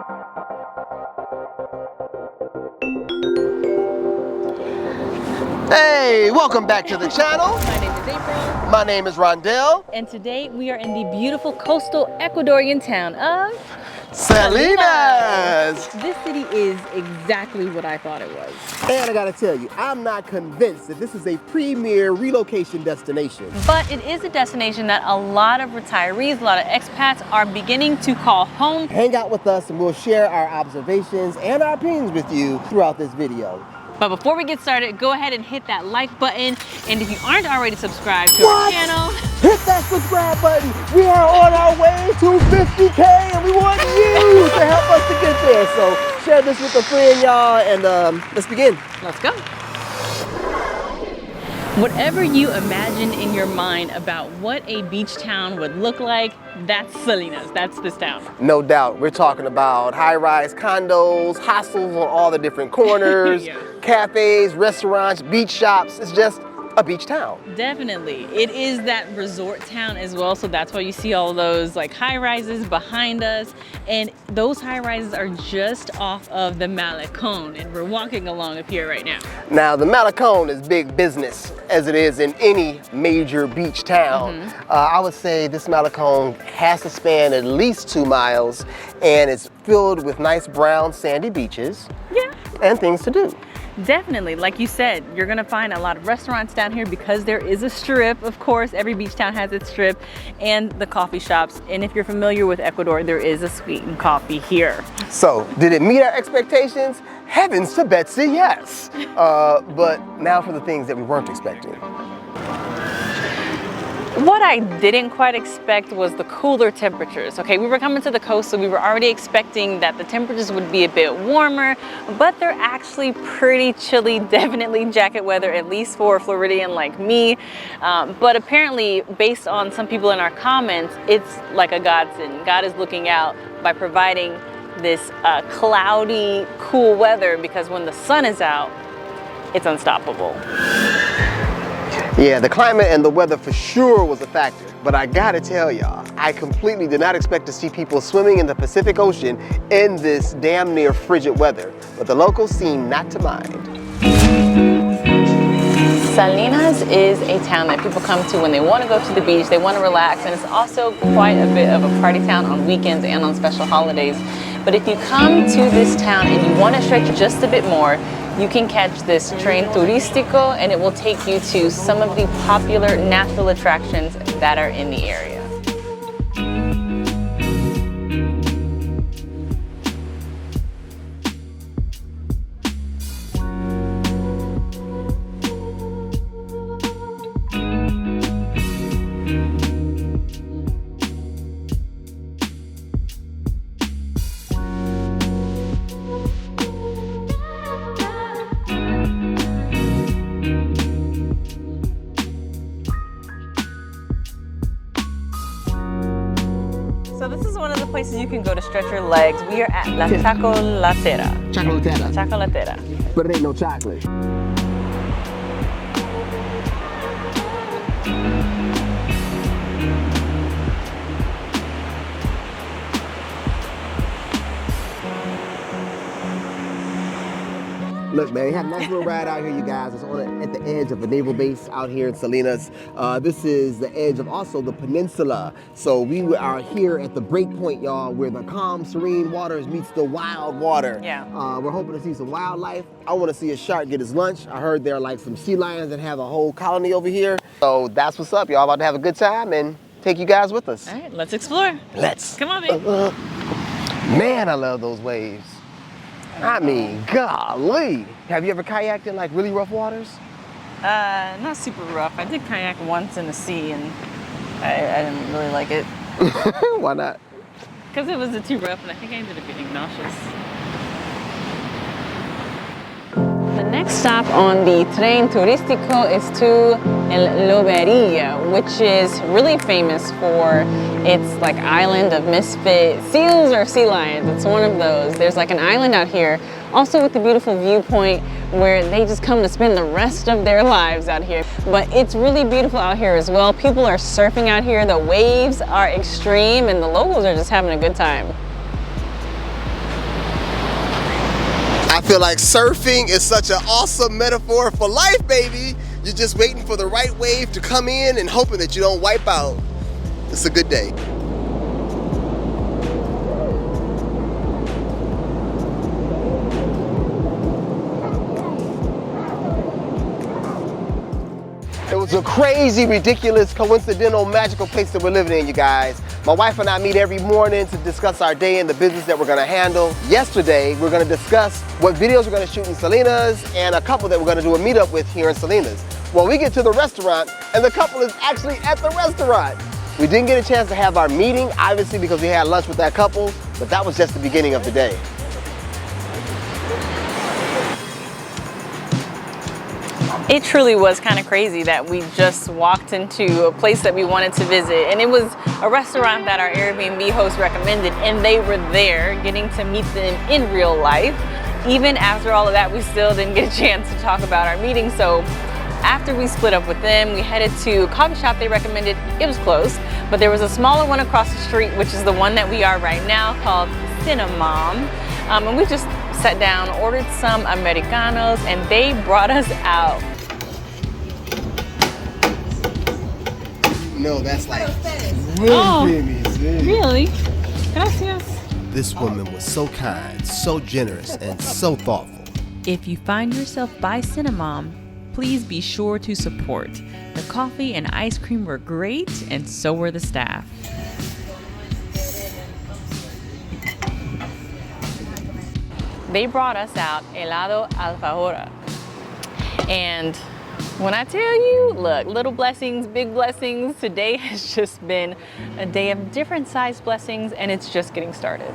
Hey, welcome back to the channel. My name is April. My name is Rondell. And today we are in the beautiful coastal Ecuadorian town of Salinas. This city is exactly what I thought it was. And I gotta tell you, I'm not convinced that this is a premier relocation destination. But it is a destination that a lot of retirees, a lot of expats are beginning to call home. Hang out with us and we'll share our observations and our opinions with you throughout this video. But before we get started, go ahead and hit that like button. And if you aren't already subscribed to our channel, hit that subscribe button. We are on our way to 50K and we want you to help us to get there. So share this with a friend, y'all, and let's begin. Let's go. Whatever you imagine in your mind about what a beach town would look like, that's Salinas, that's this town. No doubt, we're talking about high-rise condos, hostels on all the different corners, Yeah. cafes, restaurants, beach shops. It's just a beach town. Definitely. It is that resort town as well, so that's why you see all those like high-rises behind us, and those high-rises are just off of the Malecón, and we're walking along up here right now. Now, the Malecón is big business, as it is in any major beach town. I would say this Malecón has to span at least 2 miles, and it's filled with nice brown sandy beaches and things to do. Definitely, like you said, you're gonna find a lot of restaurants down here because there is a strip. Of course, every beach town has its strip, and the coffee shops. And if you're familiar with Ecuador, there is a sweetened coffee here. So, did it meet our expectations? Heavens to Betsy, yes. But now for the things that we weren't expecting. What I didn't quite expect was the cooler temperatures. Okay, we were coming to the coast, so we were already expecting that the temperatures would be a bit warmer, but they're actually pretty chilly, definitely jacket weather, at least for a Floridian like me. But apparently, based on some people in our comments, it's like a godsend. God is looking out by providing this cloudy, cool weather, because when the sun is out, it's unstoppable. Yeah, the climate and the weather for sure was a factor, but I gotta tell y'all, I completely did not expect to see people swimming in the Pacific Ocean in this damn near frigid weather, but the locals seem not to mind. Salinas is a town that people come to when they want to go to the beach, they want to relax, and it's also quite a bit of a party town on weekends and on special holidays. But if you come to this town and you want to stretch just a bit more, you can catch this TrenTuristico, and it will take you to some of the popular natural attractions that are in the area. So this is one of the places you can go to stretch your legs. We are at La Chocolatera. Chocolatera. Chocolatera. But it ain't no chocolate. Look, man, we have a nice little ride out here, you guys. It's at the edge of a naval base out here in Salinas. This is the edge of also the peninsula. So we are here at the break point, y'all, where the calm, serene waters meets the wild water. Yeah. We're hoping to see some wildlife. I want to see a shark get his lunch. I heard there are like some sea lions that have a whole colony over here. So that's what's up, y'all. About to have a good time and take you guys with us. All right, let's explore. Let's. Come on, babe. Man, I love those waves. I mean, golly. Have you ever kayaked in like really rough waters? Not super rough. I did kayak once in the sea, and I didn't really like it. Why not? Because it was too rough, and I think I ended up getting nauseous. The next stop on the TrenTuristico is to Loberia, which is really famous for its like island of misfit seals or sea lions. It's one of those. There's like an island out here, also with a beautiful viewpoint where they just come to spend the rest of their lives out here. But it's really beautiful out here as well. People are surfing out here. The waves are extreme, and the locals are just having a good time. I feel like surfing is such an awesome metaphor for life, baby. You're just waiting for the right wave to come in and hoping that you don't wipe out. It's a good day. It was a crazy, ridiculous, coincidental, magical place that we're living in, you guys. My wife and I meet every morning to discuss our day and the business that we're gonna handle. Yesterday, we're gonna discuss what videos we're gonna shoot in Salinas and a couple that we're gonna do a meetup with here in Salinas. Well, we get to the restaurant and the couple is actually at the restaurant. We didn't get a chance to have our meeting, obviously because we had lunch with that couple, but that was just the beginning of the day. It truly was kind of crazy that we just walked into a place that we wanted to visit, and it was a restaurant that our Airbnb host recommended, and they were there, getting to meet them in real life. Even after all of that, we still didn't get a chance to talk about our meeting. So after we split up with them, we headed to a coffee shop they recommended. It was closed, but there was a smaller one across the street, which is the one that we are right now, called Cinnamon. And we just sat down, ordered some Americanos, and they brought us out. No, that's like really creamy. Really? Gracias. This woman was so kind, so generous, and so thoughtful. If you find yourself by Cinnamon, please be sure to support. The coffee and ice cream were great, and so were the staff. They brought us out helado alfajora. And when I tell you, look, little blessings, big blessings, today has just been a day of different sized blessings, and it's just getting started.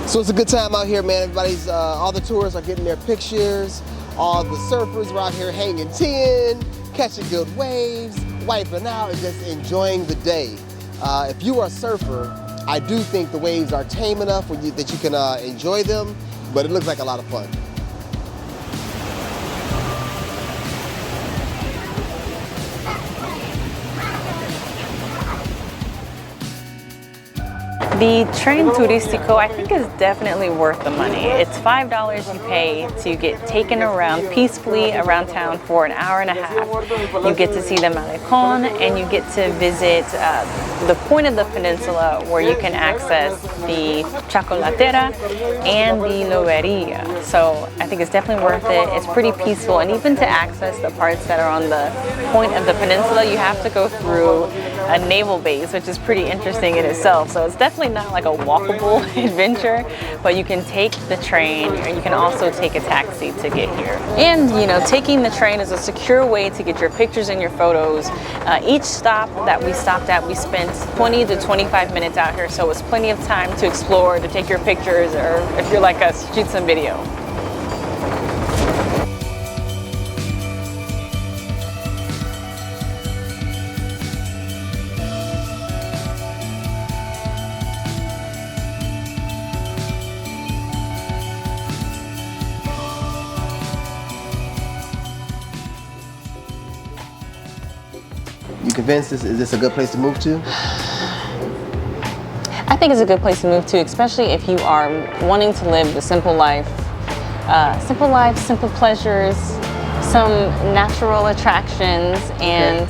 So it's a good time out here, man. Everybody's, all the tourists are getting their pictures. All the surfers are out here hanging 10, catching good waves, wiping out, and just enjoying the day. If you are a surfer, I do think the waves are tame enough that you can enjoy them, but it looks like a lot of fun. The TrenTuristico, I think, is definitely worth the money. It's $5 you pay to get taken around peacefully around town for an hour and a half. You get to see the Malecón, and you get to visit the point of the peninsula where you can access the Chocolatera and the Loberia. So I think it's definitely worth it. It's pretty peaceful, and even to access the parts that are on the point of the peninsula, you have to go through a naval base, which is pretty interesting in itself. So it's definitely not like a walkable adventure, but you can take the train, or you can also take a taxi to get here. And you know, taking the train is a secure way to get your pictures and your photos. Each stop that we stopped at, we spent 20 to 25 minutes out here, so it's plenty of time to explore, to take your pictures, or if you're like us, shoot some video. You convinced is this a good place to move to? I think it's a good place to move to, especially if you are wanting to live the simple life, simple pleasures, some natural attractions, and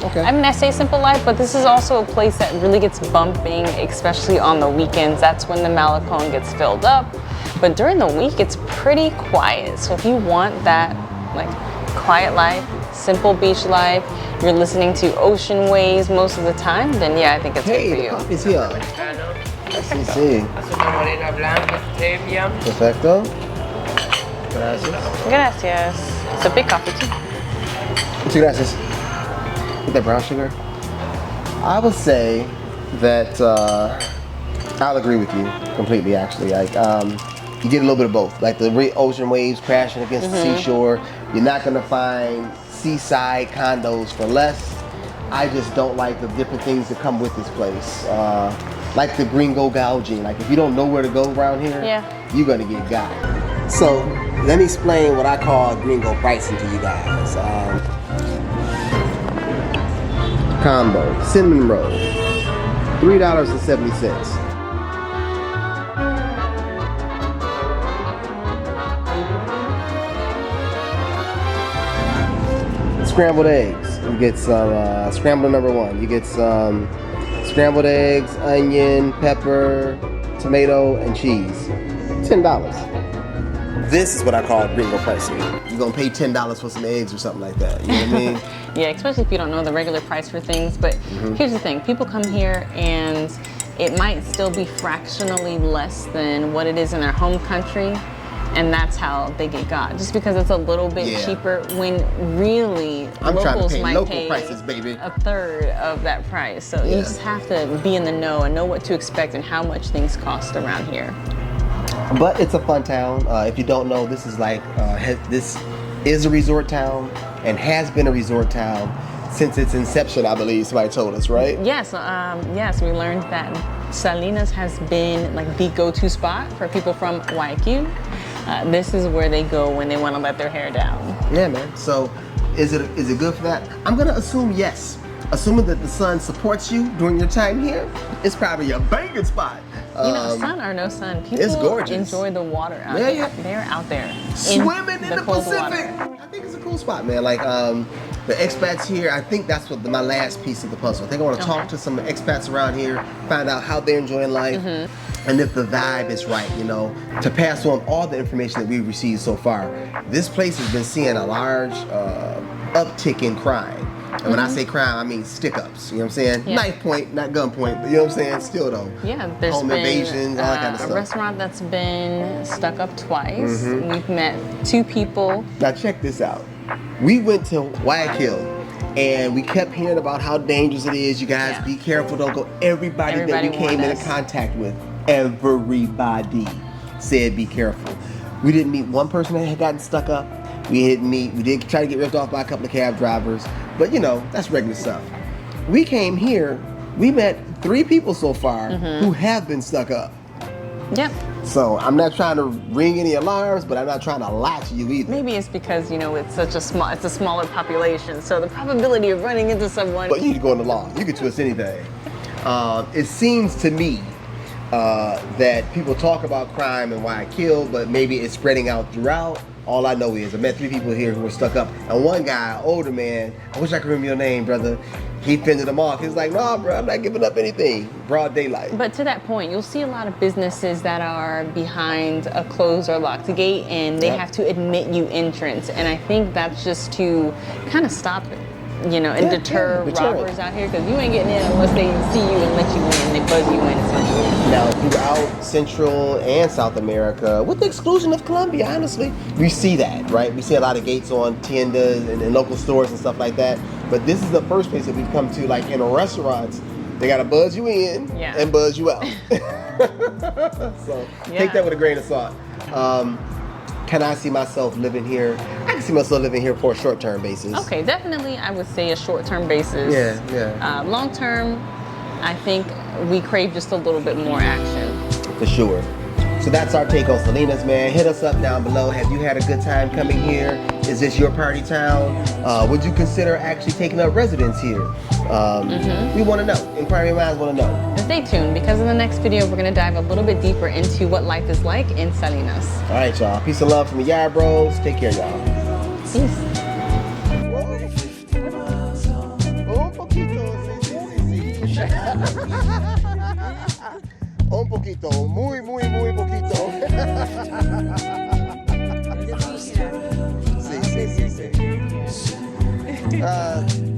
Okay. I say simple life, but this is also a place that really gets bumping, especially on the weekends. That's when the Malecón gets filled up. But during the week, it's pretty quiet. So if you want that like quiet life, simple beach life, you're listening to ocean waves most of the time, then yeah, I think it's good for you. Coffee's here. Sí, sí. Perfecto. Gracias. Gracias. It's a big coffee too. Muchas gracias. Get that brown sugar. I would say that I'll agree with you completely, actually. Like, you get a little bit of both. Like the ocean waves crashing against the seashore. You're not gonna find seaside condos for less. I just don't like the different things that come with this place. Like the gringo gouging. Like if you don't know where to go around here, you're gonna get got. So let me explain what I call gringo pricing to you guys. combo, cinnamon roll, $3.70. Scrambled eggs. You get some scrambled number one. You get some scrambled eggs, onion, pepper, tomato, and cheese. $10. This is what I call gringo pricing. You're gonna pay $10 for some eggs or something like that. You know what I mean? Yeah, especially if you don't know the regular price for things. But here's the thing: people come here and it might still be fractionally less than what it is in their home country. And that's how they get got, just because it's a little bit cheaper when really locals might pay prices, baby. a third of that price. So you just have to be in the know and know what to expect and how much things cost around here. But it's a fun town. If you don't know, this is like this is a resort town and has been a resort town since its inception, I believe somebody told us, right? Yes, yes, we learned that Salinas has been like the go-to spot for people from Guayaquil. This is where they go when they want to let their hair down. Yeah, man. So is it good for that? I'm gonna assume yes. Assuming that the sun supports you during your time here, it's probably a banging spot. You know, sun or no sun, people it's gorgeous. Enjoy the water out there. They're out there swimming in the Pacific. Water. I think it's a cool spot, man. Like the expats here, I think that's what my last piece of the puzzle. I think I want to talk to some expats around here, find out how they're enjoying life, and if the vibe is right, you know, to pass on all the information that we've received so far. This place has been seeing a large uptick in crime. And when I say crime, I mean stick-ups, you know what I'm saying? Yeah. Knife point, not gun point, but you know what I'm saying? Still though. Yeah, there's home been invasions, all that kind of stuff. A restaurant that's been stuck up twice. We've met 2 people. Now check this out. We went to Guayaquil and we kept hearing about how dangerous it is. You guys be careful, don't go. Everybody that we came into contact with, everybody said be careful. We didn't meet one person that had gotten stuck up. We did try to get ripped off by a couple of cab drivers, but you know, that's regular stuff. We came here, we met 3 people so far who have been stuck up. Yep. So I'm not trying to ring any alarms, but I'm not trying to lie to you either. Maybe it's because, you know, it's a smaller population, so the probability of running into someone. But you need to go in the law. You can twist anything. It seems to me that people talk about crime and why I kill, but maybe it's spreading out throughout. All I know is I met 3 people here who were stuck up, and one guy, older man, I wish I could remember your name, brother. He fended them off. He was like, "Nah, bro, I'm not giving up anything." Broad daylight. But to that point, you'll see a lot of businesses that are behind a closed or locked gate, and they have to admit you entrance. And I think that's just to kind of stop it, you know, and deter robbers out here, because you ain't getting in unless they see you and let you in. They buzz you in, essentially. Now, throughout Central and South America, with the exclusion of Colombia, honestly, we see that, right? We see a lot of gates on tiendas and local stores and stuff like that. But this is the first place that we've come to, like in restaurants, they gotta buzz you in and buzz you out. So take that with a grain of salt. Can I see myself living here? I can see myself living here for a short-term basis. Okay, definitely I would say a short-term basis. Yeah. Long-term, I think we crave just a little bit more action. For sure. So that's our take on Salinas, man. Hit us up down below. Have you had a good time coming here? Is this your party town? Would you consider actually taking up residence here? We want to know. Inquiring minds want to know. And stay tuned, because in the next video, we're going to dive a little bit deeper into what life is like in Salinas. All right, y'all. Peace and love from the Yarbros. Take care, y'all. Peace. Un poquito, muy poquito. Sí.